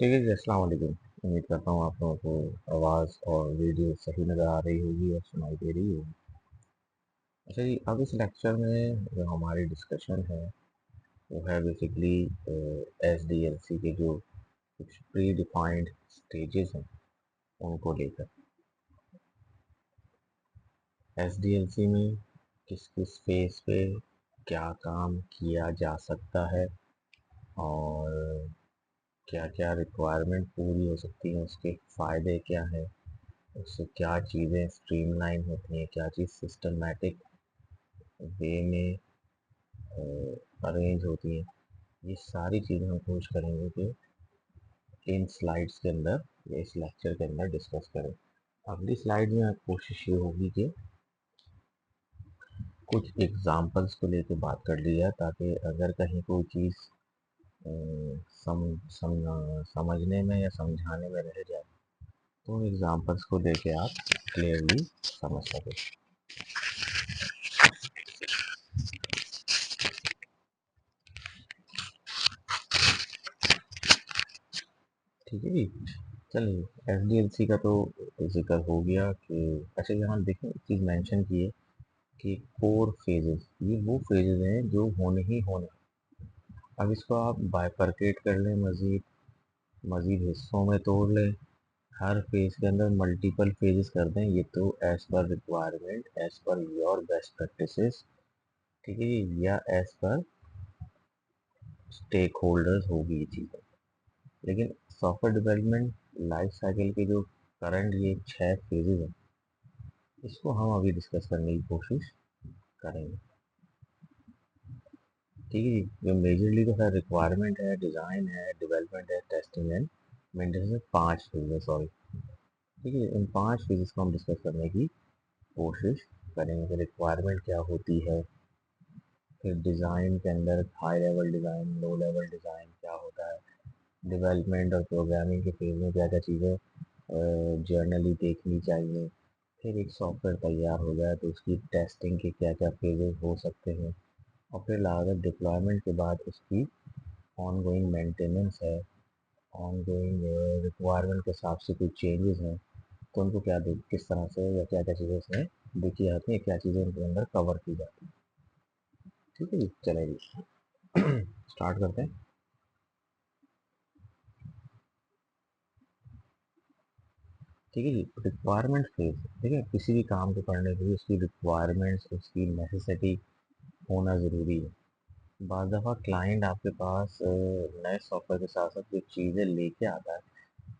ठीक है जी, अस्सलाम वालेकुम। उम्मीद करता हूँ आप लोगों को आवाज़ और वीडियो सही नज़र आ रही होगी और सुनाई दे रही होगी। अच्छा जी, अब इस लेक्चर में जो हमारी डिस्कशन है वो है बेसिकली एसडीएलसी के जो कुछ प्री डिफाइंड स्टेजेस हैं उनको लेकर। एसडीएलसी में किस किस फेज पे क्या काम किया जा सकता है और क्या क्या रिक्वायरमेंट पूरी हो सकती है, उसके फ़ायदे क्या हैं, उससे क्या चीज़ें स्ट्रीमलाइन होती हैं, क्या चीज़ सिस्टमैटिक वे में अरेंज होती हैं। ये सारी चीज़ें हम कोशिश करेंगे कि इन स्लाइड्स के अंदर या इस लेक्चर के अंदर डिस्कस करें। अगली स्लाइड में कोशिश ये होगी कि कुछ एग्जांपल्स को लेकर बात कर ली जाए, ताकि अगर कहीं कोई चीज़ समझने में या समझाने में रह जाए तो एग्जांपल्स को लेके आप क्लियरली समझ सकें। ठीक है जी। चलिए, एसडीएलसी का तो जिक्र हो गया कि अच्छा यहाँ देखें एक चीज़ मेंशन की है कि कोर फेजेस, ये वो फेजेस हैं जो होने ही होने। अब इसको आप बाइफरकेट कर लें, मज़ीद मज़ीद हिस्सों में तोड़ लें, हर फेज के अंदर मल्टीपल फेजेस कर दें, ये तो as per requirement, as per your best practices, ठीक है जी, या एज़ पर स्टेक होल्डर्स होगी ये चीज़ें। लेकिन सॉफ्टवेयर डेवलपमेंट लाइफ साइकिल के जो करंट ये 6 फेजेस हैं, इसको हम अभी डिस्कस करने की कोशिश करेंगे। ठीक है जी। जो मेजरली तो है रिक्वायरमेंट है, डिज़ाइन है, डेवलपमेंट है, टेस्टिंग एंड मेंटेनेंस है, 5 फेज है, सॉरी। ठीक है, इन 5 फेजेस को हम डिस्कस करने की कोशिश करेंगे कि रिक्वायरमेंट क्या होती है, फिर डिज़ाइन के अंदर high level design, low level design क्या होता है, डेवलपमेंट और प्रोग्रामिंग के फेज में क्या क्या चीज़ें जर्नली देखनी चाहिए, फिर एक सॉफ्टवेयर तैयार हो जाए तो उसकी टेस्टिंग के क्या क्या फेजेस हो सकते हैं, और फिर लागत डिप्लॉयमेंट के बाद उसकी ऑनगोइंग मेंटेनेंस है, ऑनगोइंग रिक्वायरमेंट के हिसाब से कुछ चेंजेस हैं तो उनको क्या देख किस तरह से या क्या क्या चीज़ें उसमें देखी जाती हैं, क्या चीज़ें उनके अंदर कवर की जाती हैं। ठीक है जी, चलें जी। स्टार्ट करते हैं। ठीक है जी, रिक्वायरमेंट फेज। ठीक है, किसी भी काम को करने के लिए उसकी रिक्वायरमेंट्स, उसकी नेसेसिटी होना ज़रूरी है। बाज़ दफ़ा क्लाइंट आपके पास नए सॉफ्टवेयर के साथ साथ कुछ चीज़ें लेके आता है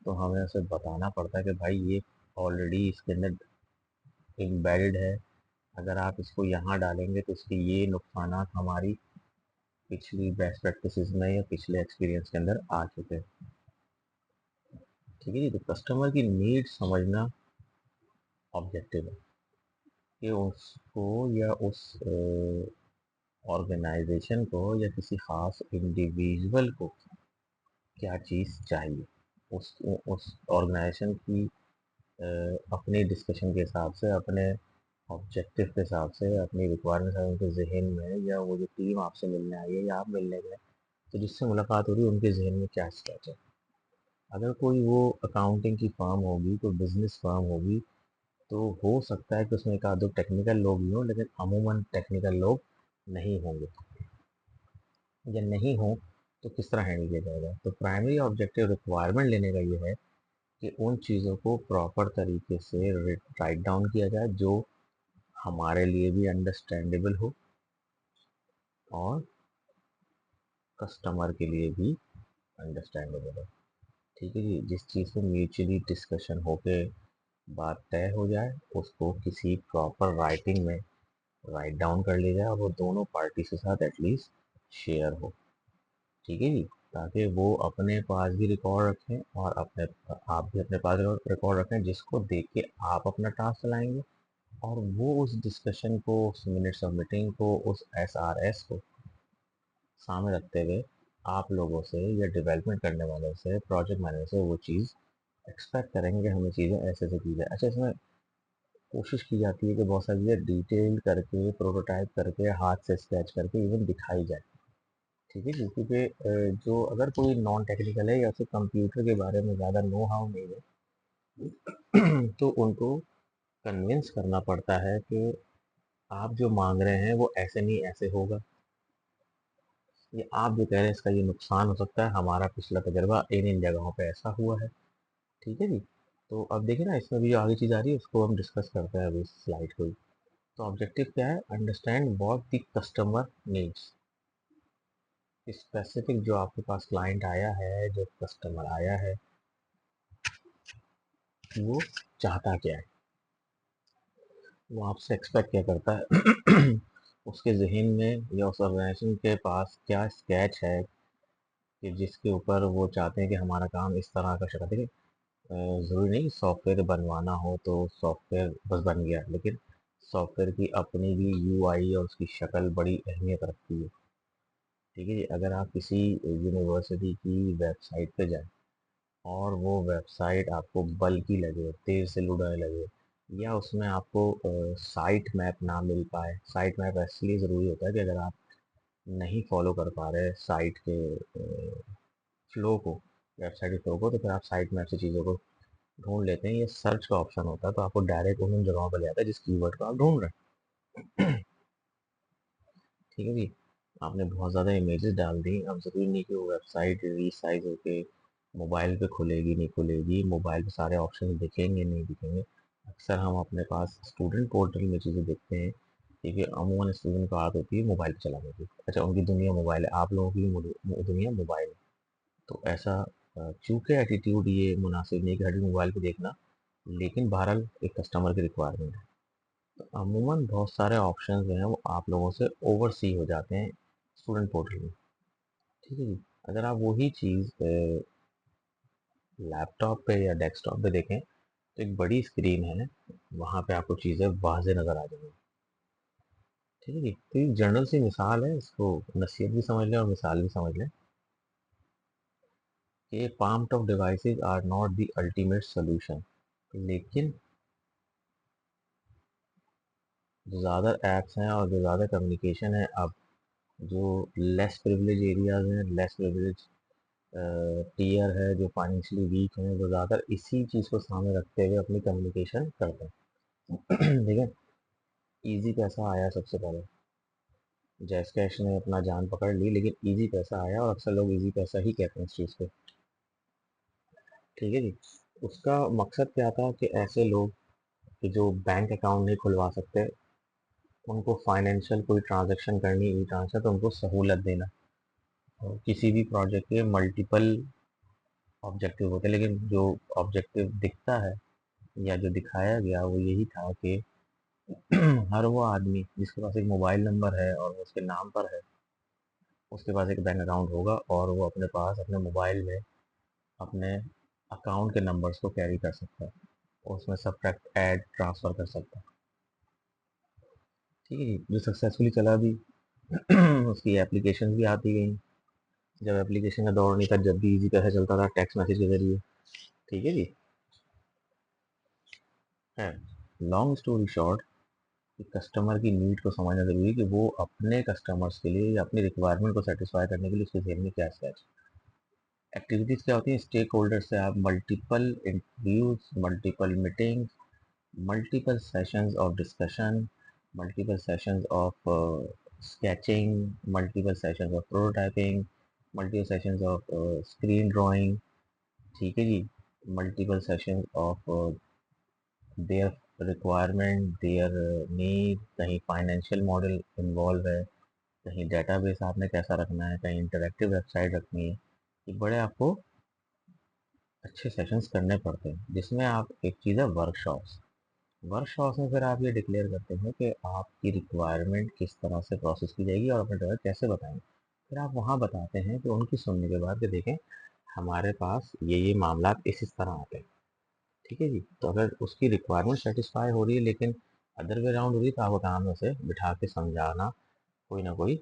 तो हमें उसे बताना पड़ता है कि भाई ये ऑलरेडी इसके अंदर एम्बेडेड है, अगर आप इसको यहाँ डालेंगे तो इसके ये नुकसानात हमारी पिछली बेस्ट प्रैक्टिसेस में या पिछले एक्सपीरियंस के अंदर आ चुके हैं। ठीक है जी, तो कस्टमर की नीड समझना ऑब्जेक्टिव है कि उसको या उस ऑर्गेनाइजेशन को या किसी ख़ास इंडिविजुअल को क्या चीज़ चाहिए, उस ऑर्गेनाइजेशन की अपनी डिस्कशन के हिसाब से, अपने ऑब्जेक्टिव के हिसाब से, अपनी रिक्वायरमेंट्स उनके जहन में, या वो जो टीम आपसे मिलने आई है या आप मिलने गए तो जिससे मुलाकात हो रही है उनके जहन में क्या स्केच है। अगर कोई वो अकाउंटिंग की फर्म होगी, कोई बिजनेस फर्म होगी, तो हो सकता है कि उसमें एक आध दो टेक्निकल लोग ही हों, लेकिन अमूमन टेक्निकल लोग नहीं होंगे, या नहीं हो तो किस तरह हैंडल किया जाएगा। तो प्राइमरी ऑब्जेक्टिव रिक्वायरमेंट लेने का ये है कि उन चीज़ों को प्रॉपर तरीके से राइट डाउन किया जाए जो हमारे लिए भी अंडरस्टैंडेबल हो और कस्टमर के लिए भी अंडरस्टैंडेबल हो। ठीक है जी, जिस चीज़ पे म्यूचुअली डिस्कशन होके बात तय हो जाए उसको किसी प्रॉपर राइटिंग में राइट डाउन कर लिया जाए और वो दोनों पार्टी के साथ एटलीस्ट शेयर हो। ठीक है जी, ताकि वो अपने पास भी रिकॉर्ड रखें और अपने आप भी अपने पास रिकॉर्ड रखें, जिसको देख के आप अपना टास्क चलाएंगे और वो उस डिस्कशन को, उस मिनट्स ऑफ मीटिंग को, उस एसआरएस को सामने रखते हुए आप लोगों से या डेवलपमेंट करने वालों से, प्रोजेक्ट मैनेजर से वो चीज़ एक्सपेक्ट करेंगे कि हमें चीज़ें ऐसे ऐसे की जाए। अच्छा, इसमें कोशिश की जाती है कि बहुत सारी चीज़ें डिटेल करके, प्रोटोटाइप करके, हाथ से स्केच करके इवन दिखाई जाए। ठीक है जी, क्योंकि जो अगर कोई नॉन टेक्निकल है या उसे कंप्यूटर के बारे में ज़्यादा नो हाउ नहीं है तो उनको कन्विंस करना पड़ता है कि आप जो मांग रहे हैं वो ऐसे नहीं ऐसे होगा, ये आप जो कह रहे हैं इसका ये नुकसान हो सकता है, हमारा पिछला तजर्बा इन इन जगहों पे ऐसा हुआ है। ठीक है जी। तो अब देखिए ना, इसमें भी जो आगे चीज़ आ रही है उसको हम डिस्कस करते हैं अभी इस स्लाइड को ही। तो ऑब्जेक्टिव क्या है? Understand what the customer needs. Specific जो आपके पास क्लाइंट आया है, जो कस्टमर आया है, वो चाहता क्या है, वो आपसे एक्सपेक्ट क्या करता है उसके जहन में या उस ऑर्गेनाइजेशन के पास क्या स्केच है कि जिसके ऊपर वो चाहते हैं कि हमारा काम इस तरह का शक्ल। देखिए, ज़रूरी नहीं सॉफ्टवेयर बनवाना हो तो सॉफ्टवेयर बस बन गया, लेकिन सॉफ्टवेयर की अपनी भी यूआई और उसकी शक्ल बड़ी अहमियत रखती है। ठीक है जी। अगर आप किसी यूनिवर्सिटी की वेबसाइट पे जाएं और वो वेबसाइट आपको बल्की लगे, तेज़ से लोड लगे, या उसमें आपको साइट मैप ना मिल पाए। साइट मैप इसलिए ज़रूरी होता है कि अगर आप नहीं फॉलो कर पा रहे साइट के फ्लो को, वेबसाइट के फ्लो को, तो फिर आप साइट मैप से चीज़ों को ढूंढ लेते हैं। ये सर्च का ऑप्शन होता है, तो आपको डायरेक्ट उन जगहों पर ले आता है जिस कीवर्ड को आप ढूंढ रहे हैं। ठीक है जी। आपने बहुत ज़्यादा इमेजेस डाल दी, अब ज़रूरी नहीं कि वो वेबसाइट रीसाइज होके मोबाइल पे खुलेगी नहीं खुलेगी, मोबाइल पे सारे ऑप्शन दिखेंगे नहीं दिखेंगे। अक्सर हम अपने पास स्टूडेंट पोर्टल में चीज़ें देखते हैं, क्योंकि अमूमन स्टूडेंट को आदत होती है मोबाइल पे चलाने की। अच्छा, उनकी दुनिया मोबाइल है, आप लोगों की दुनिया मोबाइल है। तो ऐसा चूँकि एटीट्यूड ये मुनासिब नहीं कि हर मोबाइल पे देखना, लेकिन बहरहाल एक कस्टमर की रिक्वायरमेंट है। तो अमूमन बहुत सारे ऑप्शंस जो हैं वो आप लोगों से ओवरसी हो जाते हैं स्टूडेंट पोर्टल में। ठीक है जी। अगर आप वही चीज़ लैपटॉप पे या डेस्कटॉप पे देखें तो एक बड़ी स्क्रीन है, वहाँ पे आपको चीज़ें वाज़े नज़र आ जाएंगी। ठीक है जी। तो ये जनरल सी मिसाल है, इसको नसीहत भी समझ लें और मिसाल भी समझ लें कि palmtop devices are not the ultimate solution, लेकिन जो ज़्यादा ऐप्स हैं और जो ज़्यादा कम्युनिकेशन है, अब जो लेस प्रिविलेज एरियाज हैं, लेस प्रिविलेज टीयर है, जो फाइनेंशियली वीक हैं, वो ज़्यादातर इसी चीज़ को सामने रखते हुए अपनी कम्युनिकेशन करते हैं। ठीक है। ईजी पैसा आया सबसे पहले, जैस कैश ने अपना जान पकड़ ली, लेकिन ईजी पैसा आया और अक्सर लोग ईजी पैसा ही कहते हैं इस चीज़ को। ठीक है जी। उसका मकसद क्या था कि ऐसे लोग कि जो बैंक अकाउंट नहीं खुलवा सकते, उनको फाइनेंशियल कोई ट्रांजैक्शन करनी, ई ट्रांसफर, तो उनको सहूलत देना। और किसी भी प्रोजेक्ट के मल्टीपल ऑब्जेक्टिव होते हैं, लेकिन जो ऑब्जेक्टिव दिखता है या जो दिखाया गया वो यही था कि हर वो आदमी जिसके पास एक मोबाइल नंबर है और वो उसके नाम पर है, उसके पास एक बैंक अकाउंट होगा और वो अपने पास अपने मोबाइल में अपने अकाउंट के नंबर्स को कैरी कर सकता है और उसमें सब्ट्रैक्ट ऐड ट्रांसफ़र कर सकता है। ठीक है जी। जो सक्सेसफुली चला भी उसकी एप्लीकेशन भी आती गई। जब एप्लीकेशन का दौर नहीं था, जब भी इजी पैसा चलता था टेक्स्ट मैसेज के जरिए। ठीक है जी। है लॉन्ग स्टोरी शॉर्ट, कि कस्टमर की नीड को समझना ज़रूरी है कि वो अपने कस्टमर्स के लिए या अपनी रिक्वायरमेंट को सेटिस्फाई करने के लिए उसके जेब में क्या स्केच। एक्टिविटीज़ क्या होती हैं? स्टेक होल्डर से आप multiple interviews, multiple meetings, multiple sessions of discussion, multiple sessions of sketching, multiple sessions of prototyping, multiple sessions of screen drawing. ठीक है जी। Multiple sessions of their requirement, their need, कहीं financial model involve है, कहीं database आपने कैसा रखना है, कहीं इंटरेक्टिव वेबसाइट रखनी है। ये बड़े आपको अच्छे सेशंस करने पड़ते हैं, जिसमें आप एक चीज़ है वर्कशॉप्स। वर्कशॉप्स में फिर आप ये डिक्लेयर करते हैं कि आपकी रिक्वायरमेंट किस तरह से प्रोसेस की जाएगी और अपने ड्राइवर कैसे बताएंगे। फिर आप वहाँ बताते हैं कि उनकी सुनने के बाद कि देखें हमारे पास ये मामला इस तरह आते हैं। ठीक है जी। तो अगर उसकी रिक्वायरमेंट सेटिस्फाई हो रही है, लेकिन अदर वे राउंड हो रही है, तो आपको काम है उसे बिठा के समझाना, कोई ना कोई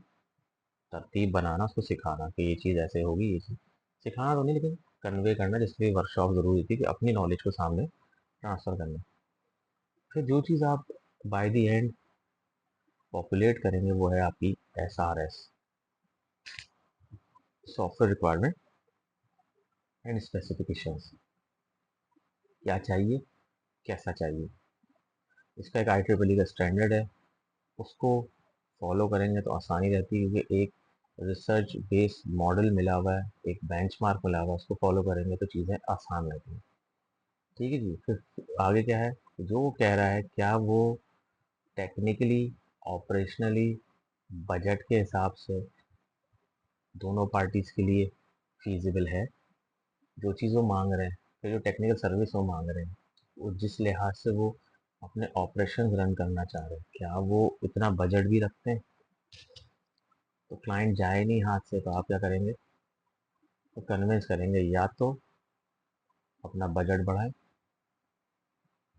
तरतीब बनाना, उसको सिखाना कि ये चीज़ ऐसे होगी, ये चीज़ सिखाना तो नहीं, लेकिन कन्वे करना, जिसके लिए वर्कशॉप ज़रूरी थी कि अपनी नॉलेज को सामने ट्रांसफ़र करना। फिर जो चीज़ आप बाय द एंड पॉपुलेट करेंगे वो है आपकी S R S. Software requirement and specifications, क्या चाहिए, कैसा चाहिए। इसका एक IEEE का स्टैंडर्ड है, उसको फॉलो करेंगे तो आसानी रहती है, क्योंकि एक रिसर्च बेस्ड मॉडल मिला हुआ है, एक बेंचमार्क मिला हुआ है, उसको फॉलो करेंगे तो चीज़ें आसान रहती हैं। ठीक है जी। फिर आगे क्या है, जो वो कह रहा है क्या वो टेक्निकली, ऑपरेशनली, बजट के हिसाब से दोनों पार्टीज के लिए फीजिबल है, जो चीज़ वो मांग रहे हैं, फिर जो टेक्निकल सर्विस वो मांग रहे हैं, वो जिस लिहाज से वो अपने ऑपरेशन रन करना चाह रहे हैं, क्या वो इतना बजट भी रखते हैं। तो क्लाइंट जाए नहीं हाथ से, तो आप क्या करेंगे, तो कन्विंस करेंगे या तो अपना बजट बढ़ाए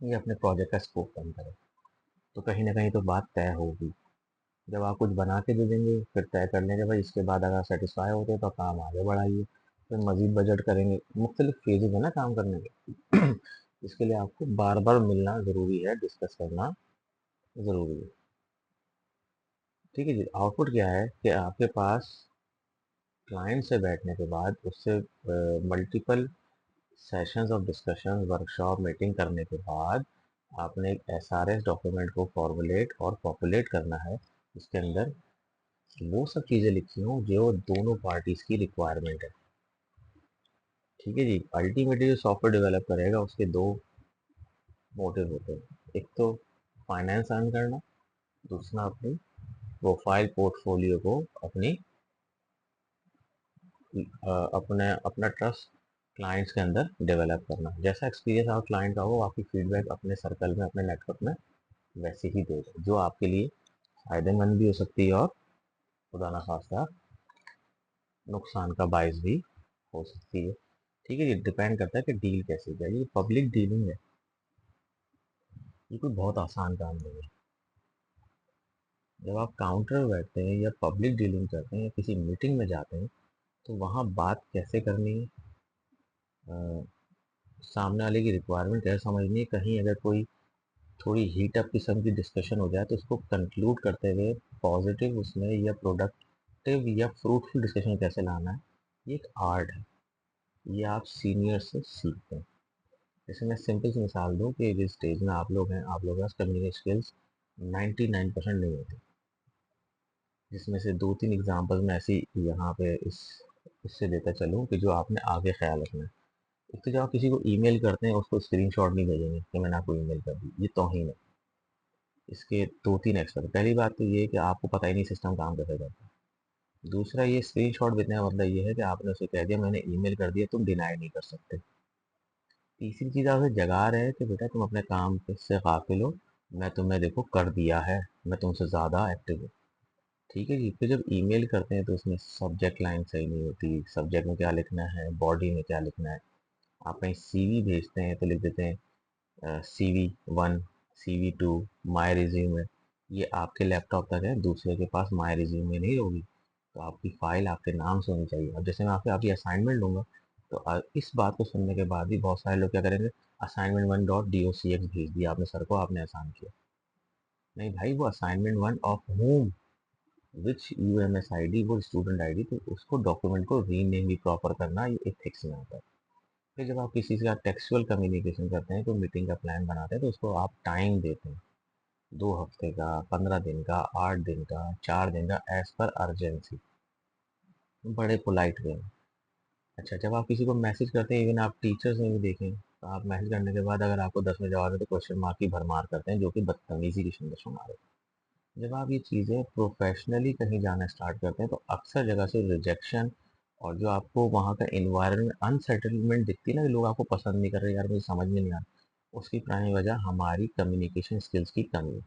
या अपने प्रोजेक्ट का स्कोप कम करें। तो कहीं ना कहीं तो बात तय होगी। जब आप कुछ बना के दे देंगे, फिर तय कर लेंगे भाई, इसके बाद अगर सेटिस्फाई होते हैं तो काम आगे बढ़ाइए, फिर मजीद बजट करेंगे। मुख्तलिफ फेजेज है ना काम करने के। इसके लिए आपको बार बार मिलना ज़रूरी है, डिस्कस करना ज़रूरी है। ठीक है जी। आउटपुट क्या है कि आपके पास क्लाइंट से बैठने के बाद उससे multiple sessions of discussion, workshop, meeting करने के बाद आपने एक SRS डॉक्यूमेंट को फॉर्मुलेट और पॉपुलेट करना है। इसके अंदर वो सब चीज़ें लिखी हों जो दोनों पार्टीज की रिक्वायरमेंट है। ठीक है जी। अल्टीमेटली जो सॉफ्टवेयर डेवलप करेगा उसके दो मोटिव होते हैं, एक तो फाइनेंस अर्न करना, दूसरा अपनी प्रोफाइल पोर्टफोलियो को अपनी अपने अपना ट्रस्ट क्लाइंट्स के अंदर डेवलप करना। जैसा एक्सपीरियंस आप क्लाइंट का हो, आपकी फीडबैक अपने सर्कल में, अपने नेटवर्क में वैसे ही देगा, जो आपके लिए फायदेमंद भी हो सकती है और खुदा ना खास्ता नुकसान का बायस भी हो सकती है। ठीक है, ये डिपेंड करता है कि डील कैसी है। ये पब्लिक डीलिंग है, ये कोई बहुत आसान काम नहीं है। जब आप काउंटर में बैठते हैं या पब्लिक डीलिंग करते हैं या किसी मीटिंग में जाते हैं, तो वहाँ बात कैसे करनी है, सामने वाले की रिक्वायरमेंट कैसे समझनी है, कहीं अगर कोई थोड़ी हीट अप किस्म की डिस्कशन हो जाए तो उसको कंक्लूड करते हुए पॉजिटिव उसमें या प्रोडक्टिव या फ्रूटफुल डिस्कशन कैसे लाना है, ये एक आर्ट है। ये आप सीनियर से सीखते हैं। जैसे मैं सिंपल सी मिसाल दूँ कि जिस स्टेज में आप लोग हैं, आप लोगों के पास कम्युनिकेशन स्किल्स 99% नहीं होती, जिसमें से 2-3 एग्जांपल मैं ऐसी यहाँ पे इससे देता चलूँ कि जो आपने आगे ख्याल रखना है। एक तो जब आप किसी को ईमेल करते हैं, उसको स्क्रीनशॉट नहीं भेजेंगे कि मैंने आपको ईमेल कर दी, ये तौहीन है। इसके 2-3 एक्सपर्ट, पहली बात तो ये है कि आपको पता ही नहीं सिस्टम काम कैसे करता है। दूसरा, ये स्क्रीनशॉट भेजने का मतलब ये है कि आपने उसे कह दिया मैंने ईमेल कर दिया, तुम डिनाई नहीं कर सकते। तीसरी चीज़ आप उसे जगा रहे हैं कि बेटा तुम अपने काम से गाफिल हो, मैं तुम्हें देखो कर दिया है, मैं तुमसे ज़्यादा एक्टिव हूँ। ठीक है जी। फिर जब ईमेल करते हैं तो उसमें सब्जेक्ट लाइन सही नहीं होती, सब्जेक्ट में क्या लिखना है, बॉडी में क्या लिखना है। आप कहीं CV भेजते हैं तो लिख देते हैं CV1, CV2, माई रिज्यूमे। ये आपके लैपटॉप तक है, दूसरे के पास माई रिज्यूमे नहीं होगी। तो आपकी फाइल आपके नाम से होनी चाहिए। अब जैसे मैं आपसे आपकी असाइनमेंट लूँगा, तो इस बात को सुनने के बाद भी बहुत सारे लोग क्या करेंगे, assignment1.docx भेज दिया आपने सर को, आपने आसान किया। नहीं भाई, वो assignment1 of home, which UMS ID, वो स्टूडेंट ID, तो उसको डॉक्यूमेंट को रीनेम भी प्रॉपर करना, ये एथिक्स में आता है। फिर जब आप किसी के साथ टेक्सुअल कम्युनिकेशन करते हैं, तो मीटिंग का प्लान बनाते हैं, तो उसको आप टाइम देते हैं, 2 हफ्ते का, 15 दिन का, 8 दिन का, 4 दिन का, एज पर अर्जेंसी, बड़े पोलाइट वे में। अच्छा, जब आप किसी को मैसेज करते हैं, इवन आप टीचर्स में भी देखें, तो आप मैसेज करने के बाद अगर आपको 10 में जवाब है तो क्वेश्चन मार्क की भरमार करते हैं, जो कि बदतमीजी की शुमार है। जब आप ये चीज़ें प्रोफेशनली कहीं जाना स्टार्ट करते हैं, तो अक्सर जगह से रिजेक्शन और जो आपको वहाँ का इन्वायरमेंट अनसेटलमेंट दिखती है ना, कि लोग आपको पसंद नहीं कर रहे, यार मुझे समझ में नहीं आ रहा, उसकी प्राइमरी वजह हमारी कम्युनिकेशन स्किल्स की कमी है।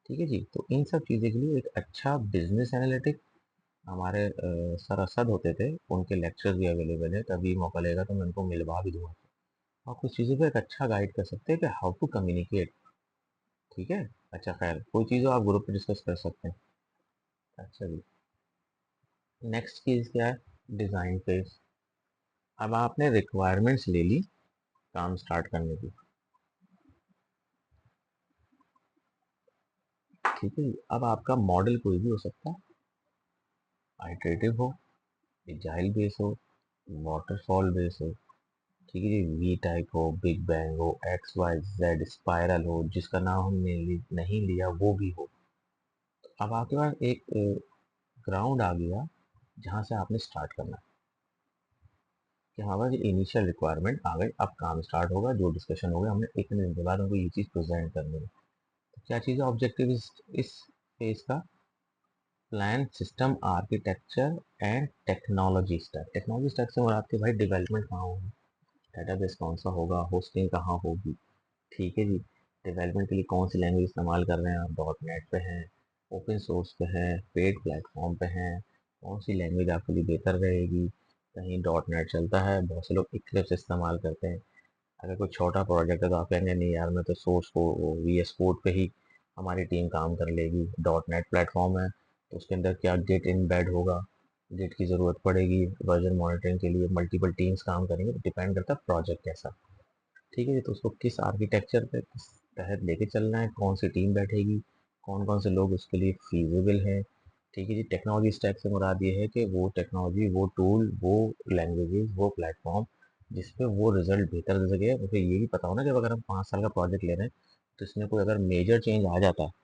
ठीक है जी। तो इन सब चीज़ें के लिए एक अच्छा बिजनेस एनालिटिक हमारे सर असद होते थे, उनके लेक्चर्स भी अवेलेबल है, कभी मौका लेगा तो मैं उनको मिलवा भी दूंगा। आप कुछ चीज़ों को एक अच्छा गाइड कर सकते हैं कि हाउ टू कम्युनिकेट। ठीक है। अच्छा, खैर कोई चीज़ हो आप ग्रुप पे डिस्कस कर सकते हैं। अच्छा जी। नेक्स्ट चीज़ क्या है, डिज़ाइन फेज। अब आपने रिक्वायरमेंट्स ले ली काम स्टार्ट करने की। ठीक है जी। अब आपका मॉडल कोई भी हो सकता है, आइटरेटिव हो, एजाइल बेस हो, वाटरफॉल बेस हो, ठीक है जी, वी टाइप हो, बिग बैंग हो, एक्स वाई जेड स्पाइरल हो, जिसका नाम हमने नहीं लिया वो भी हो। अब आपके पास एक ग्राउंड आ गया जहाँ से आपने स्टार्ट करना है कि हाँ भाई इनिशियल रिक्वायरमेंट आ गई, अब काम स्टार्ट होगा, जो डिस्कशन हो गया हमने इतने दिन के बाद हमको ये चीज़ प्रेजेंट करनी है। तो क्या चीज़ है ऑब्जेक्टिव इस फेज का? Plan system architecture and technology stack. Technology stack से मुराद के भाई डेवलपमेंट कहाँ होगी, डेटाबेस कौन सा होगा, होस्टिंग कहाँ होगी, ठीक है जी, डेवलपमेंट के लिए कौन सी लैंग्वेज इस्तेमाल कर रहे हैं आप, डॉट नेट पे हैं, ओपन सोर्स पे हैं, पेड प्लेटफॉर्म पे हैं, कौन सी लैंग्वेज आपके लिए बेहतर रहेगी। कहीं डॉट नेट चलता है, बहुत से लोग इक्लिप्स इस्तेमाल करते हैं। अगर कोई छोटा प्रोजेक्ट है तो आप कहेंगे नहीं यार मैं तो सोर्स को वी एस कोड पे ही हमारी टीम काम कर लेगी। डॉट नेट प्लेटफॉर्म है तो उसके अंदर क्या गिट इनबेड होगा, गिट की ज़रूरत पड़ेगी वर्जन मॉनिटरिंग के लिए, मल्टीपल टीम्स काम करेंगे, तो डिपेंड करता है प्रोजेक्ट कैसा। ठीक है जी, तो उसको किस आर्किटेक्चर पे किस तहत लेके चलना है, कौन सी टीम बैठेगी, कौन कौन से लोग उसके लिए फीजिबल हैं। ठीक है जी, टेक्नोलॉजी स्टैक से मुराद ये है कि वो टेक्नोलॉजी, वो टूल, वो लैंग्वेजेस, वो प्लेटफॉर्म जिस पे वो रिजल्ट बेहतर दे सके। मुझे ये भी पता हो ना कि अगर हम 5 साल का प्रोजेक्ट ले रहे हैं तो इसमें कोई अगर मेजर चेंज आ जाता है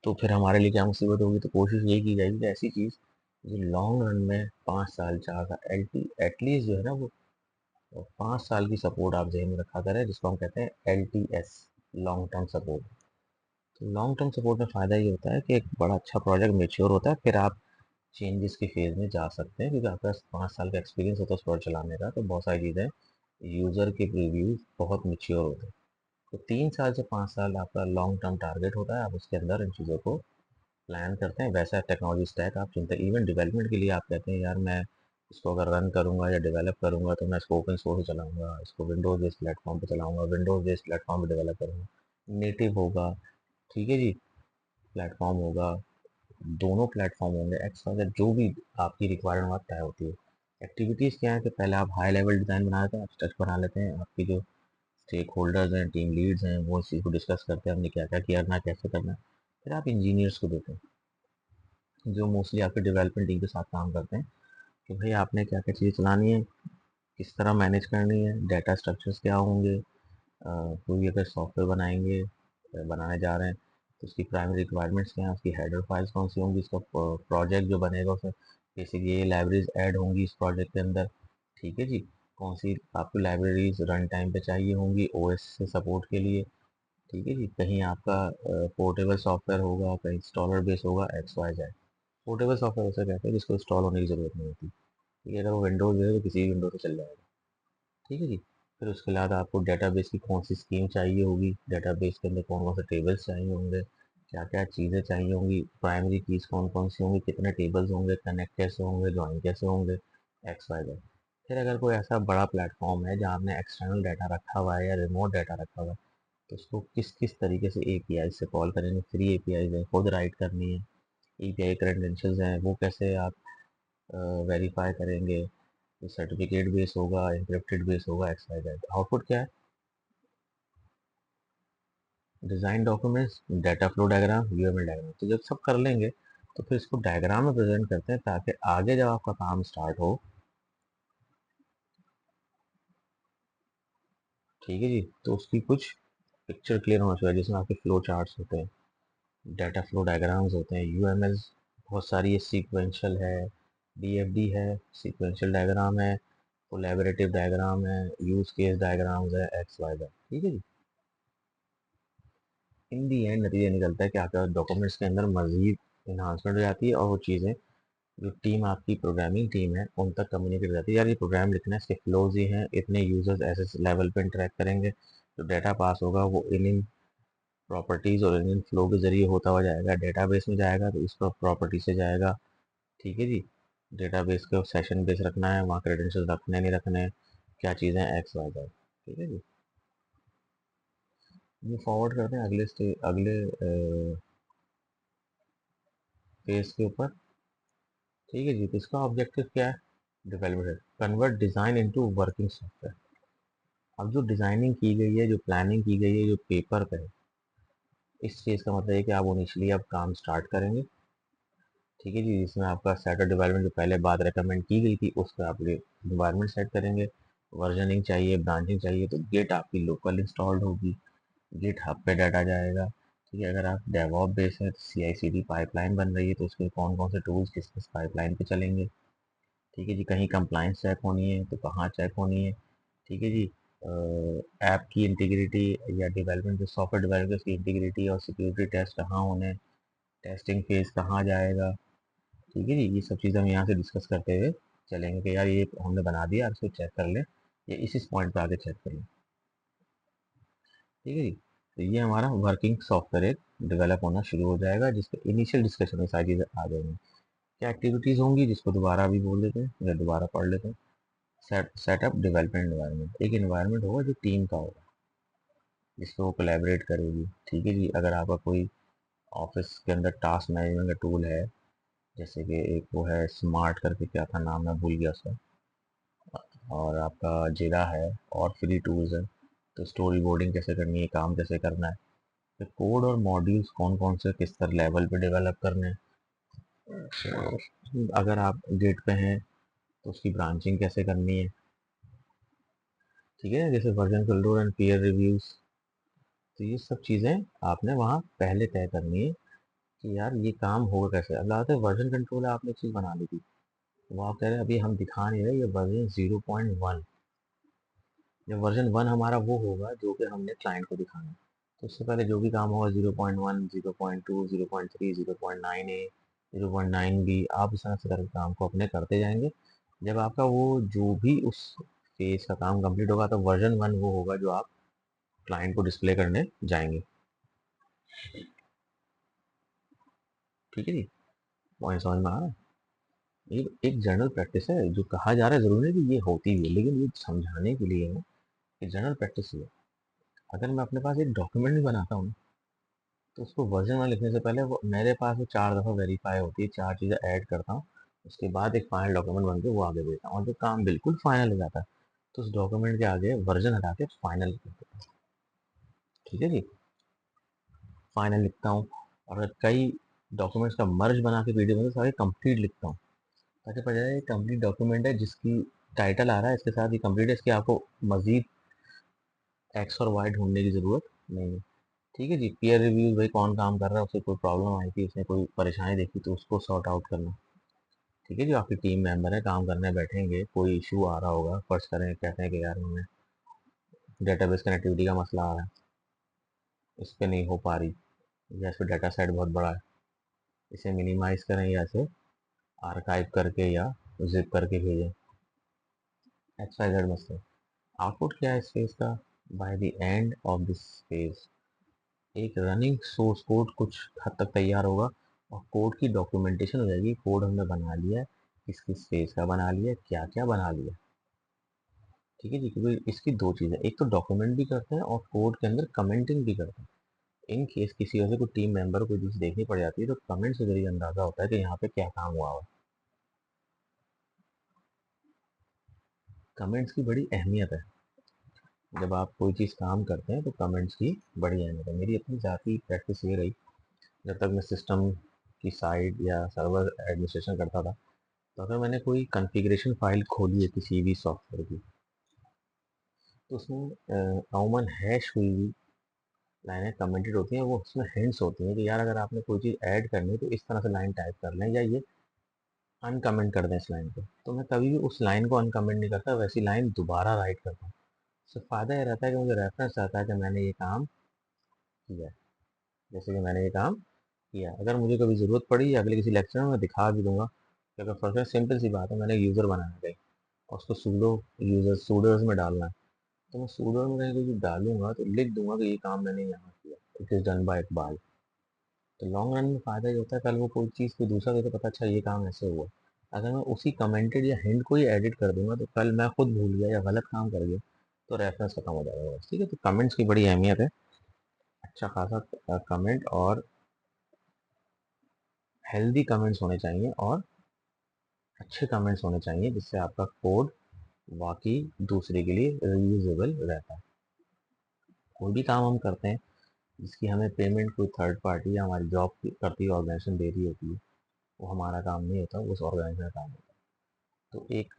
तो फिर हमारे लिए क्या मुसीबत होगी। तो कोशिश यही की जाएगी कि ऐसी चीज़ जो लॉन्ग रन में 5 साल 4 साल एटलीस्ट जो है ना वो, और 5 साल की सपोर्ट आप जेन में रखा करें, जिसको हम कहते हैं LTS, लॉन्ग टर्म सपोर्ट। तो लॉन्ग टर्म सपोर्ट में फ़ायदा ये होता है कि एक बड़ा अच्छा प्रोजेक्ट मेच्योर होता है, फिर आप चेंजेस के फेज़ में जा सकते हैं क्योंकि आपके पास 5 साल का एक्सपीरियंस होता है उस प्रोजेक्ट चलाने का, तो बहुत सारी चीज़ें, यूज़र के रिव्यूज बहुत मेच्योर होते हैं। तो 3 साल से 5 साल आपका लॉन्ग टर्म टारगेट होता है, आप उसके अंदर इन चीज़ों को प्लान करते हैं। वैसा टेक्नोलॉजी स्टैक आप चुनते हैं। इवन डेवलपमेंट के लिए आप कहते हैं यार मैं इसको अगर रन करूँगा या डेवलप करूँगा तो मैं इसको ओपन सोर्स चलाऊँगा, इसको विंडोज़ बेस्ड प्लेटफॉर्म पे चलाऊँगा, विंडोज़ बेस्ड प्लेटफॉर्म पे डेवलप करूँगा, नेटिव होगा, ठीक है जी, प्लेटफॉर्म होगा, दोनों प्लेटफॉर्म होंगे, एक्स वाई जेड जो भी आपकी रिक्वायरमेंट तय होती है। एक्टिविटीज़ क्या है कि पहले आप हाई लेवल डिज़ाइन बना लेते हैं, एब्स्ट्रैक्ट बना लेते हैं, आपकी जो स्टेक होल्डर्स हैं, टीम लीड्स हैं, वो इस चीज़ को डिस्कस करते हैं हमने क्या क्या करना है, कैसे करना है। फिर आप इंजीनियर्स को देते हैं जो मोस्टली आपके डेवलपमेंट टीम के साथ काम करते हैं कि भाई आपने क्या क्या चीज़ें चलानी है, किस तरह मैनेज करनी है, डाटा स्ट्रक्चर्स क्या होंगे, कोई अगर सॉफ्टवेयर बनाएंगे, बनाने जा रहे हैं तो उसकी प्राइमरी रिक्वायरमेंट्स क्या हैं, उसकी हेडर फाइल्स कौन सी होंगी, इसका प्रोजेक्ट जो बनेगा उसमें बेसिक ये लाइब्रेरीज ऐड होंगी इस प्रोजेक्ट के अंदर, ठीक है जी, कौन सी आपको लाइब्रेरीज रन टाइम पे चाहिए होंगी ओएस से सपोर्ट के लिए, ठीक है जी, कहीं आपका पोर्टेबल सॉफ्टवेयर होगा, कहीं इंस्टॉलर बेस होगा, X Y Z. Portable software उसे कहते हैं जिसको इंस्टॉल होने की ज़रूरत नहीं होती, ठीक है, अगर वो विंडोज़ है तो किसी भी विंडो से चल जाएगा, ठीक है जी। फिर उसके बाद आपको डेटाबेस की कौन सी स्कीम चाहिए होगी, डेटाबेस के अंदर कौन कौन से टेबल्स चाहिए होंगे, क्या क्या चीज़ें चाहिए होंगी, प्राइमरी कीज़ कौन कौन सी होंगी, कितने टेबल्स होंगे, कनेक्ट कैसे होंगे, ज्वाइन कैसे होंगे, एक्स वाई जेड। फिर अगर कोई ऐसा बड़ा प्लेटफॉर्म है जहाँ आपने एक्सटर्नल डाटा रखा हुआ है या रिमोट डाटा रखा हुआ है तो उसको किस किस तरीके से एपीआई से कॉल करेंगे, फ्री एपीआई है खुद राइट करनी है, एपीआई क्रेडेंशियल्स हैं वो कैसे आप वेरीफाई करेंगे, सर्टिफिकेट बेस होगा, एन्क्रिप्टेड बेस होगा, एक्स वाई जेड। आउटपुट क्या है? Design documents, data flow diagram, UML diagram. तो जब सब कर लेंगे तो फिर इसको डायग्राम में प्रेजेंट करते हैं ताकि आगे जब आपका काम स्टार्ट हो, ठीक है जी, तो उसकी कुछ पिक्चर क्लियर होना चाहिए जिसमें आपके फ्लो चार्ट्स होते हैं, डाटा फ्लो डायग्राम्स होते हैं, यूएमएल बहुत सारी है, सीक्वेंशियल है, डीएफडी है, सीक्वेंशियल डायग्राम है, कोलैबोरेटिव डायग्राम है, यूज केस डायग्राम्स है, एक्स वाई जेड, ठीक है जी। इन दी एंड नतीजा निकलता है कि आपके डॉक्यूमेंट्स के अंदर मजीद इन्हांसमेंट हो जाती है और वो चीज़ें जो टीम आपकी प्रोग्रामिंग टीम है उन तक कम्युनिकेट हो जाती है, यार ये प्रोग्राम लिखना है, इसके फ्लोज ये हैं, इतने यूजर्स ऐसे लेवल पे इंटरेक्ट करेंगे, जो डाटा पास होगा वो इन इन प्रॉपर्टीज़ और इन इन फ्लो के ज़रिए होता हुआ जाएगा, डेटाबेस में जाएगा तो इस प्रॉपर्टी से जाएगा, ठीक है जी। डेटाबेस को सेशन बेस रखना है, वहाँ क्रेडेंशियल रखने नहीं रखने, क्या चीज़ें एक्स वाई जेड, ठीक है जी। ये फॉरवर्ड करते हैं अगले फेज के ऊपर, ठीक है जी। तो इसका ऑब्जेक्टिव क्या है? Development, convert design into working software. अब जो डिज़ाइनिंग की गई है, जो प्लानिंग की गई है, जो पेपर पे है, इस चीज़ का मतलब है कि आप इनिशियली अब काम स्टार्ट करेंगे, ठीक है जी, जिसमें आपका सेट ऑफ डेवलपमेंट जो पहले बात रिकमेंड की गई थी उस पर आप इन्वायरमेंट सेट करेंगे। वर्जनिंग चाहिए, ब्रांचिंग चाहिए तो गिट आपकी लोकल इंस्टॉल्ड होगी, गिट हब पे डाटा जाएगा। ठीक है, अगर आप डेवऑप बेस है तो सी आई सी डी पाइपलाइन बन रही है तो उसके कौन कौन से टूल्स किस किस पाइपलाइन पे चलेंगे। ठीक है जी, कहीं कंप्लाइंस चेक होनी है तो कहाँ चेक होनी है। ठीक है जी, ऐप की इंटीग्रिटी या डेवलपमेंट जो सॉफ्टवेयर डेवलपमेंट उसकी इंटीग्रिटी और सिक्योरिटी टेस्ट कहाँ होने, टेस्टिंग फेज कहाँ जाएगा। ठीक है जी, ये सब चीज़ें हम यहाँ से डिस्कस करते हुए चलेंगे कि यार ये हमने बना दिया, इसको चेक कर ले, ये इस पॉइंट पे आगे चेक कर ले। ठीक है जी, तो ये हमारा वर्किंग सॉफ्टवेयर एक डेवलप होना शुरू हो जाएगा जिसके इनिशियल डिस्कशन में सारी चीज़ें आ जाएंगी। क्या एक्टिविटीज़ होंगी जिसको दोबारा अभी बोल देते हैं या दोबारा पढ़ लेते हैं। सेटअप डेवलपमेंट एनवायरनमेंट, एक एनवायरनमेंट होगा जो टीम का होगा जिसमें वो कोलैबोरेट करेगी। ठीक है जी, अगर आपका कोई ऑफिस के अंदर टास्क मैनेजमेंट का टूल है, जैसे कि एक वो है स्मार्ट करके, क्या था नाम, मैं भूल गया उसका, और आपका जिरा है और फ्री टूल्स है, तो स्टोरी बोर्डिंग कैसे करनी है, काम कैसे करना है, तो कोड और मॉड्यूल्स कौन कौन से किस तरह लेवल पे डेवलप करने हैं। अगर आप गेट पे हैं तो उसकी ब्रांचिंग कैसे करनी है। ठीक है, जैसे version control and peer reviews, तो ये सब चीज़ें आपने वहाँ पहले तय करनी है कि यार ये काम होगा कैसे। अब लाते वर्जन कंट्रोल है, आपने चीज़ बना ली थी, वो आप कह रहे हैं अभी हम दिखा नहीं रहे, ये वर्जन 0.1, जब वर्जन 1 हमारा वो होगा जो कि हमने क्लाइंट को दिखाना है, तो उससे पहले जो भी काम होगा 0.1, 0.2, 0.3, 0.9 ए, 0.9 बी, आप इस तरह से करके काम को अपने करते जाएंगे। जब आपका वो जो भी उस फेज का काम कंप्लीट होगा तो वर्जन 1 वो होगा जो आप क्लाइंट को डिस्प्ले करने जाएंगे। ठीक है जी, पॉइंट समझ में आ रहा है। ये एक जनरल प्रैक्टिस है जो कहा जा रहा है, जरूरी नहीं कि ये होती भी है, लेकिन ये समझाने के लिए है कि जनरल प्रैक्टिस है। अगर मैं अपने पास एक डॉक्यूमेंट भी बनाता हूँ तो उसको वर्जन वन लिखने से पहले वो मेरे पास वो 4 दफ़ा वेरीफाई होती है, 4 चीज़ें ऐड करता हूँ, उसके बाद एक फाइनल डॉक्यूमेंट बन के वो आगे भेजता हूँ, और जब काम बिल्कुल फाइनल हो जाता है तो उस डॉक्यूमेंट के आगे वर्जन हटा के फाइनल लिख देता हूँ। ठीक है जी, फाइनल लिखता हूँ। और अगर कई डॉक्यूमेंट्स का मर्ज बना के पीडीएफ में तो सारे कंप्लीट लिखता हूँ, ताकि पता जाए कंप्लीट डॉक्यूमेंट है जिसकी टाइटल आ रहा है इसके साथ ही कंप्लीट है, इसके आपको मजीद एक्स और वाई ढूंढने की ज़रूरत नहीं है। ठीक है जी, पीयर रिव्यूज, भाई कौन काम कर रहा है, उसे कोई प्रॉब्लम आई थी, उसने कोई परेशानी देखी तो उसको सॉर्ट आउट करना। ठीक है जी, आपकी टीम मेंबर है, काम करने बैठेंगे, कोई इशू आ रहा होगा, फर्ज करें कहते हैं कि यार हमें डेटाबेस कनेक्टिविटी का मसला आ रहा है, इस पे नहीं हो पा रही, या इस पे डाटा सेट बहुत बड़ा है, इसे मिनिमाइज करें या इसे आर्काइव करके या जिप करके भेजें, एक्स वाई जेड मसला। आउटपुट क्या है इस फेज का, by the end of this phase एक रनिंग सोर्स कोड कुछ हद तक तैयार होगा और कोड की डॉक्यूमेंटेशन हो जाएगी, कोड हमने बना लिया है, किस किस फेज का बना लिया, क्या क्या बना लिया। ठीक है जी, क्योंकि इसकी दो चीज़ें, एक तो डॉक्यूमेंट भी करते हैं और कोड के अंदर कमेंटिंग भी करते हैं। इन केस किसी वजह से कोई टीम मेंबर को चीज़ देखनी पड़ जाती है तो कमेंट से जरिए अंदाजा होता है कि यहाँ पे क्या काम हुआ हो। कमेंट्स की बड़ी अहमियत है, जब आप कोई चीज़ काम करते हैं तो कमेंट्स की बड़ी अहमियत है। मेरी अपनी ज़ाती प्रैक्टिस ये रही, जब तक मैं सिस्टम की साइड या सर्वर एडमिनिस्ट्रेशन करता था, तो अगर मैंने कोई कॉन्फ़िगरेशन फाइल खोली है किसी भी सॉफ्टवेयर की, तो उसमें अमूमन हैश हुई हुई लाइनें कमेंटेड होती हैं, वो उसमें हिंट्स होती हैं कि यार अगर आपने कोई चीज़ ऐड करनी है तो इस तरह से लाइन टाइप कर लें या ये अनकमेंट कर दें इस लाइन को। तो मैं कभी भी उस लाइन को अनकमेंट नहीं करता, वैसी लाइन दोबारा राइट करता हूँ। उससे फ़ायदा ये रहता है कि मुझे रेफरेंस रहता है कि मैंने ये काम किया है, जैसे कि मैंने ये काम किया। अगर मुझे कभी ज़रूरत पड़ी अगले किसी लेक्चर में मैं दिखा भी दूंगा कि अगर फॉर सिंपल सी बात है, मैंने यूज़र बनाया कहीं और उसको सूडो यूज़र सूडोज में डालना है, तो मैं सूडो में कहीं कोई डालूंगा तो लिख दूंगा कि ये काम मैंने यहाँ किया, it is done by Iqbal. तो लॉन्ग रन में फ़ायदा ये होता है, कल वो कोई चीज़ कोई दूसरा देखे पता अच्छा ये काम ऐसे हुआ। अगर मैं उसी कमेंटेड या हिंट को ही एडिट कर दूंगा तो कल मैं खुद भूल गया या गलत काम कर गया तो रेफरेंस खत्म हो जाएगा बस। ठीक है, तो कमेंट्स की बड़ी अहमियत है, अच्छा खासा कमेंट और हेल्दी कमेंट्स होने चाहिए और अच्छे कमेंट्स होने चाहिए जिससे आपका कोड वाकई दूसरे के लिए रीयूजेबल रहता है। कोई भी काम हम करते हैं जिसकी हमें पेमेंट कोई थर्ड पार्टी या हमारी जॉब करती है ऑर्गेनाइजेशन दे रही होती है, वो हमारा काम नहीं होता, वो उस ऑर्गेनाइजेशन का काम होता है। तो एक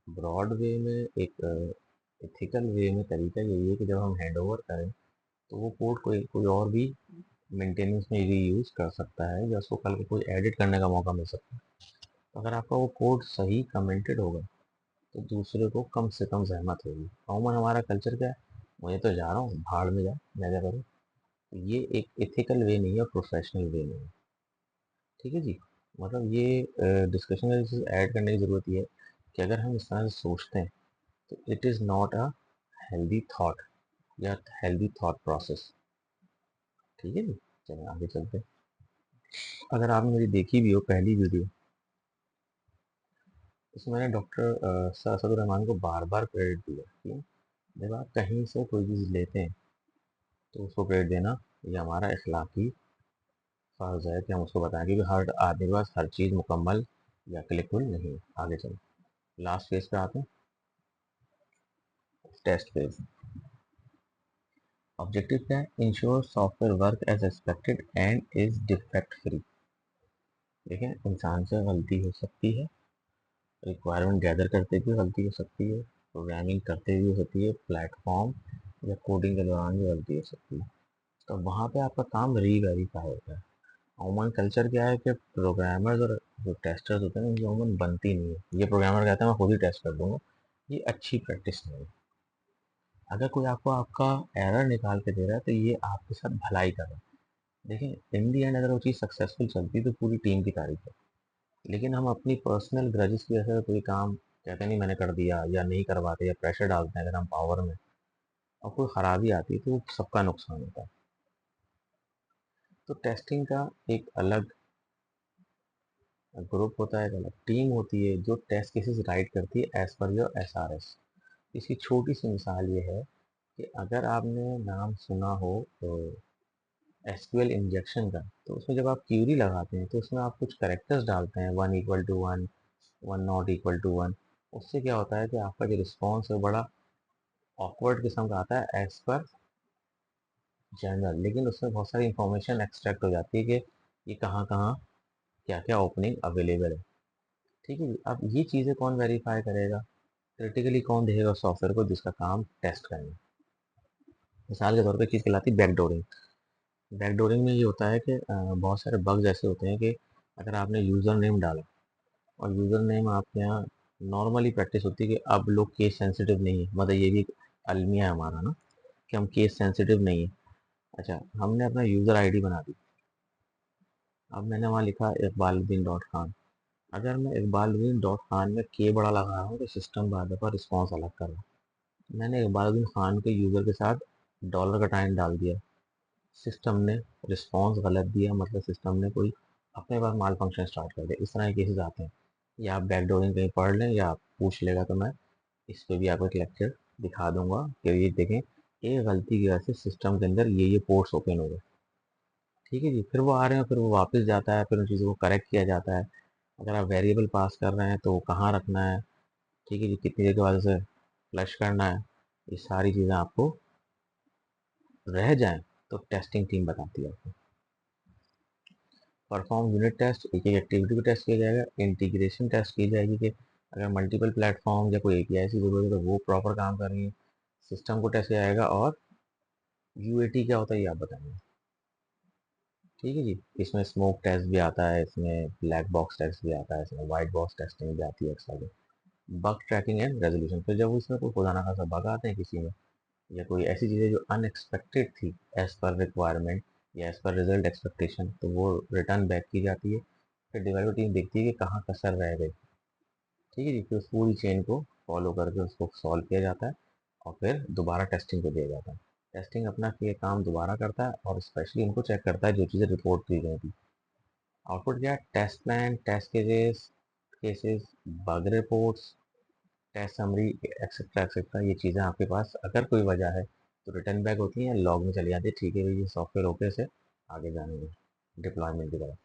ब्रॉड वे में, एक एथिकल वे में तरीका यही है कि जब हम हैंड ओवर करें तो वो कोड कोई कोई और भी मेंटेनेंस में रीयूज कर सकता है, या उसको कल को कोई एडिट करने का मौका मिल सकता है। तो अगर आपका वो कोड सही कमेंटेड होगा तो दूसरे को कम से कम जहमत होगी। अमूमन हमारा कल्चर क्या है, मुझे तो जा रहा हूँ, भाड़ में जा, मैं क्या करूँ। तो ये एक एथिकल वे नहीं है, प्रोफेशनल वे नहीं है। ठीक है जी। मतलब ये डिस्कशन में चीज़ ऐड करने की ज़रूरत ये है कि अगर हम इस तरह से सोचते हैं तो it is not a healthy thought या हेल्दी थॉट प्रोसेस। ठीक है जी। चलिए आगे चलते हैं। अगर आपने मेरी देखी भी हो पहली वीडियो, उसमें मैंने डॉक्टर सर असदुर रहमान को बार बार क्रेडिट दिया कि जब आप कहीं से कोई चीज़ लेते हैं तो उसको क्रेडिट देना ये हमारा इखलाकी फ़र्ज़ है कि हम उसको बताएं कि हर आदमी के पास हर चीज़ मुकम्मल या क्लिकफुल नहीं है। आगे चलो, लास्ट फेज पे आते हैं, टेस्ट फेज। ऑब्जेक्टिव क्या है, ensure software work as expected and is defect free. देखें, इंसान से गलती हो सकती है, रिक्वायरमेंट गैदर करते हुए गलती हो सकती है, प्रोग्रामिंग करते हुए हो सकती है, प्लेटफॉर्म या कोडिंग के दौरान भी गलती हो सकती है। तो वहाँ पे आपका काम री वेरीफाई होता है। अमूमन कल्चर क्या है कि प्रोग्रामर्स और जो टेस्टर्स होते हैं उनकी अमूमन बनती नहीं है। ये प्रोग्रामर कहता है मैं खुद ही टेस्ट कर दूंगा, ये अच्छी प्रैक्टिस नहीं है। अगर कोई आपको आपका एरर निकाल के दे रहा है तो ये आपके साथ भलाई कर रहा है। देखिए, इन दी एंड अगर वो चीज़ सक्सेसफुल चलती है तो पूरी टीम की तारीफ है। लेकिन हम अपनी पर्सनल ग्रजेस की वजह से कोई काम कहते नहीं मैंने कर दिया या नहीं करवाते या प्रेशर डालते हैं अगर हम पावर में, और कोई खराबी आती है तो वो सबका नुकसान होता है। तो टेस्टिंग का एक अलग ग्रुप होता है, एक अलग टीम होती है जो टेस्ट केसेस राइट करती है एज पर योर SRS। इसकी छोटी सी मिसाल ये है कि अगर आपने नाम सुना हो तो SQL इंजेक्शन का, तो उसमें जब आप क्यूरी लगाते हैं तो उसमें आप कुछ करेक्टर्स डालते हैं, 1 = 1, 1 ≠ 1। उससे क्या होता है कि आपका जो रिस्पॉन्स है बड़ा ऑकवर्ड किस्म का आता है एज पर जनरल, लेकिन उसमें बहुत सारी इंफॉर्मेशन एक्सट्रैक्ट हो जाती है कि ये कहाँ कहाँ क्या क्या ओपनिंग अवेलेबल है। ठीक है जी। अब ये चीज़ें कौन वेरीफाई करेगा, क्रिटिकली कौन देखेगा सॉफ्टवेयर को जिसका काम टेस्ट करना। मिसाल के तौर पे चीज़ कहलाती है बैकडोरिंग। बैकडोरिंग में ये होता है कि बहुत सारे बग्स ऐसे होते हैं कि अगर आपने यूज़र नेम डाला और यूज़र नेम आपके यहाँ नॉर्मली प्रैक्टिस होती है कि अब लोग केस सेंसिटिव नहीं है, मतलब ये भी एक अलमिया है हमारा ना कि हम केस सेंसिटिव नहीं है। अच्छा, हमने अपना यूज़र आईडी बना दी, अब मैंने वहाँ लिखा इकबालुद्दीन.खान। अगर मैं इकबालुद्दीन.खान में के बड़ा लगा रहा हूँ तो सिस्टम बाद पर रिस्पॉन्स अलग कर रहा है। मैंने इकबालुद्दीन खान के यूज़र के साथ डॉलर का टाइम डाल दिया, सिस्टम ने रिस्पॉन्स गलत दिया, मतलब सिस्टम ने कोई अपने पास माल फंक्शन स्टार्ट कर दिया। इस तरह के केसेस आते हैं। या आप बैकडोरिंग कहीं पढ़ लें या आप पूछ लेगा तो मैं इस पे भी आपको एक लेक्चर दिखा दूंगा कि ये देखें, एक गलती की वजह से सिस्टम के अंदर ये पोर्ट्स ओपन हो गए। ठीक है जी। फिर वो आ रहे हैं, फिर वो वापस जाता है, फिर उन चीज़ों को करेक्ट किया जाता है। अगर आप वेरिएबल पास कर रहे हैं तो वो कहाँ रखना है, ठीक है जी, कितनी देर के बाद उसे फ्लश करना है, ये सारी चीज़ें आपको रह जाएं तो टेस्टिंग टीम बताती है आपको। परफॉर्म यूनिट टेस्ट, एक एक एक्टिविटी को टेस्ट किया जाएगा। इंटीग्रेशन टेस्ट की जाएगी कि अगर मल्टीपल प्लेटफॉर्म या कोई API से जुड़े हुए तो वो प्रॉपर काम कर रही है। सिस्टम को टेस्ट किया जाएगा। और UAT क्या होता है ये आप बताएंगे। ठीक है जी। इसमें स्मोक टेस्ट भी आता है, इसमें ब्लैक बॉक्स टेस्ट भी आता है, इसमें वाइट बॉक्स टेस्टिंग भी आती है extra. Bug tracking and resolution, फिर जब इसमें कोई खुदा ना खासा बग आते हैं किसी में या कोई ऐसी चीज़ें जो अनएक्सपेक्टेड थी एज पर रिक्वायरमेंट या एज पर रिजल्ट एक्सपेक्टेशन, तो वो रिटर्न बैक की जाती है। फिर डेवलपर टीम देखती है कि कहाँ कसर रह गई। ठीक है जी। फिर उस पूरी चेन को फॉलो करके उसको सॉल्व किया जाता है और फिर दोबारा टेस्टिंग को दिया जाता है। टेस्टिंग अपना ये काम दोबारा करता है और स्पेशली उनको चेक करता है जो चीज़ें रिपोर्ट की गई थी। आउटपुट क्या है, test plan, test cases, bug reports, test summary, etcetera etcetera. ये चीज़ें आपके पास अगर कोई वजह है तो रिटर्न बैक होती हैं, लॉग में चली जाती है। ठीक है भाई, ये सॉफ्टवेयर ओके से आगे जाने में डिप्लॉयमेंट की तरफ।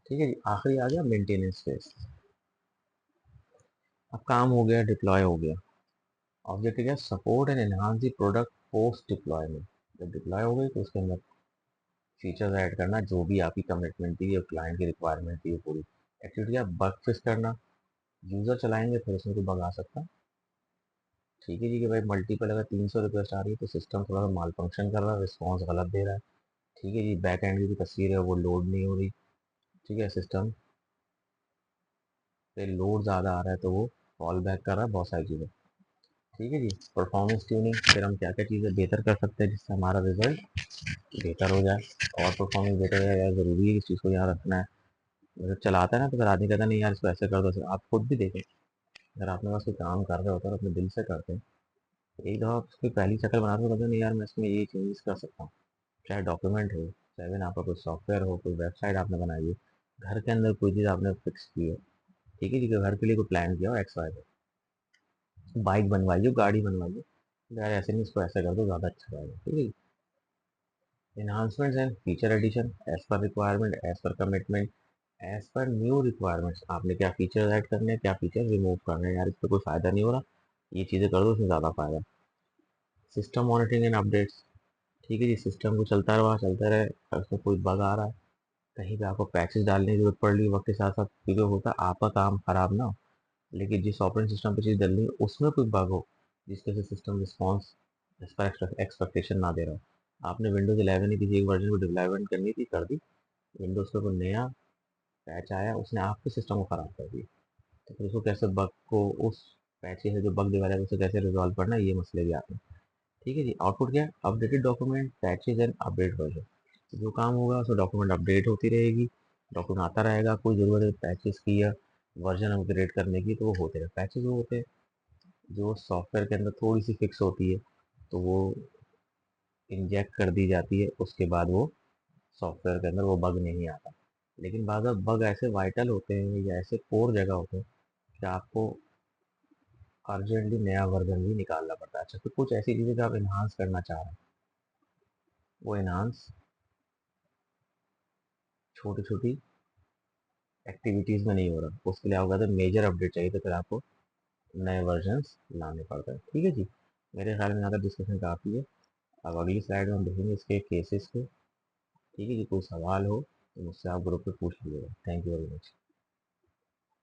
ठीक है जी। आखिरी आ गया मेंटेनेंस फेज। अब काम हो गया, डिप्लॉय हो गया। ऑब्जेक्टिव क्या, support and enhance the product post deployment. जब डिप्लॉय हो गई तो उसके अंदर फीचर्स ऐड करना, जो भी आपकी कमिटमेंट थी, क्लाइंट की रिक्वायरमेंट थी, वो पूरी एक्टिविटी। आप बग फिक्स करना, यूज़र चलाएंगे फिर उसमें कोई बग आ सकता। ठीक है जी, कि भाई मल्टीपल अगर 300 रिक्वेस्ट आ रही है तो सिस्टम थोड़ा सा माल फंक्शन कर रहा है, रिस्पॉन्स गलत दे रहा है। ठीक है जी, बैक एंड की जो तस्वीर है वो लोड नहीं हो रही। ठीक है, सिस्टम पे लोड ज़्यादा आ रहा है तो वो फॉल बैक कर रहा है, बहुत सारी चीज़ें। ठीक है जी, परफॉर्मेंस ट्यूनिंग, फिर हम क्या क्या चीज़ें बेहतर कर सकते हैं जिससे हमारा रिजल्ट बेहतर हो जाए और परफॉर्मेंस बेटर हो जाए। यार ज़रूरी है इस चीज़ को याद रखना है। जब चलाता है ना तो फिर आदमी कहता है नहीं यार इसको ऐसे कर दो ऐसे। आप खुद भी देखें, अगर आपने पास कोई काम कर रहे होते हैं और अपने दिल से करते हैं, तो एक दफ़ा आप उसकी पहली शक्ल बनाते हो, कहते हैं नहीं यार मैं इसमें ये चेंजेस कर सकता हूँ। चाहे डॉक्यूमेंट हो, चाहे फिर आपका कोई सॉफ्टवेयर हो, कोई वेबसाइट आपने बनाई है, घर के अंदर कोई चीज़ आपने फिक्स की है। ठीक है जी, कि घर के लिए कोई प्लान किया हो एक्स वाई, बाइक बनवाइए, गाड़ी बनवाइए, यार ऐसे नहीं इसको ऐसा कर दो ज़्यादा अच्छा रहेगा। ठीक है, enhancements and feature addition as per requirement, as per commitment, as per new requirements. आपने क्या फीचर ऐड करने हैं, क्या फीचर रिमूव करने हैं, यार इस पर कोई फ़ायदा नहीं हो रहा, ये चीज़ें कर दो इसमें ज़्यादा फ़ायदा। System monitoring and updates. ठीक है जी, सिस्टम को चलता रहा चलता रहे, अगर उसमें कोई बग आ रहा है, कहीं पे आपको पैचेस डालने की जरूरत पड़ रही है वक्त के साथ साथ, क्योंकि होता है आपका काम खराब ना हो, लेकिन जिस ऑपरेटिंग सिस्टम पे चीज़ डल रही है उसमें कोई बग हो जिसके से सिस्टम रिस्पॉन्स इस पर एक्सपेक्टेशन ना दे रहा हो। आपने विंडोज 11 ही किसी एक वर्जन को डेवलपमेंट करनी थी, कर दी, विंडोज पे कोई नया पैच आया उसने आपके सिस्टम को ख़राब कर दिया, तो फिर उसको कैसे बग को उस पैच से जो बग डेवलप उसे कैसे रिजॉल्व करना है, ये मसले भी आते हैं। ठीक है जी, आउटपुट क्या है, updated document patches and update version. जो काम होगा उसमें डॉक्यूमेंट अपडेट होती रहेगी, डॉक्यूमेंट आता रहेगा, कोई ज़रूरत है पैचेस की या वर्जन अपग्रेड करने की तो वो होते रहे। पैचेज वो होते हैं जो सॉफ्टवेयर के अंदर थोड़ी सी फिक्स होती है, तो वो इंजेक्ट कर दी जाती है, उसके बाद वो सॉफ्टवेयर के अंदर वो बग नहीं आता। लेकिन बाद बग ऐसे वाइटल होते हैं या ऐसे कोर जगह होते हैं कि आपको अर्जेंटली नया वर्जन भी निकालना पड़ता है। अच्छा, तो कुछ ऐसी चीज़ें जो आप इन्हांस करना चाह रहे हैं, वो इन्हांस छोटी छोटी एक्टिविटीज़ में नहीं हो रहा, उसके लिए आपको अगर मेजर अपडेट चाहिए तो फिर आपको नए वर्जन्स लाने पड़ते हैं। ठीक है जी, मेरे ख्याल में यहाँ तक डिस्कशन काफ़ी है। अब अगली स्लाइड में हम देखेंगे इसके केसेस को। ठीक है जी, कोई सवाल हो तो मुझसे आप ग्रुप पे पूछ लीजिएगा। Thank you very much.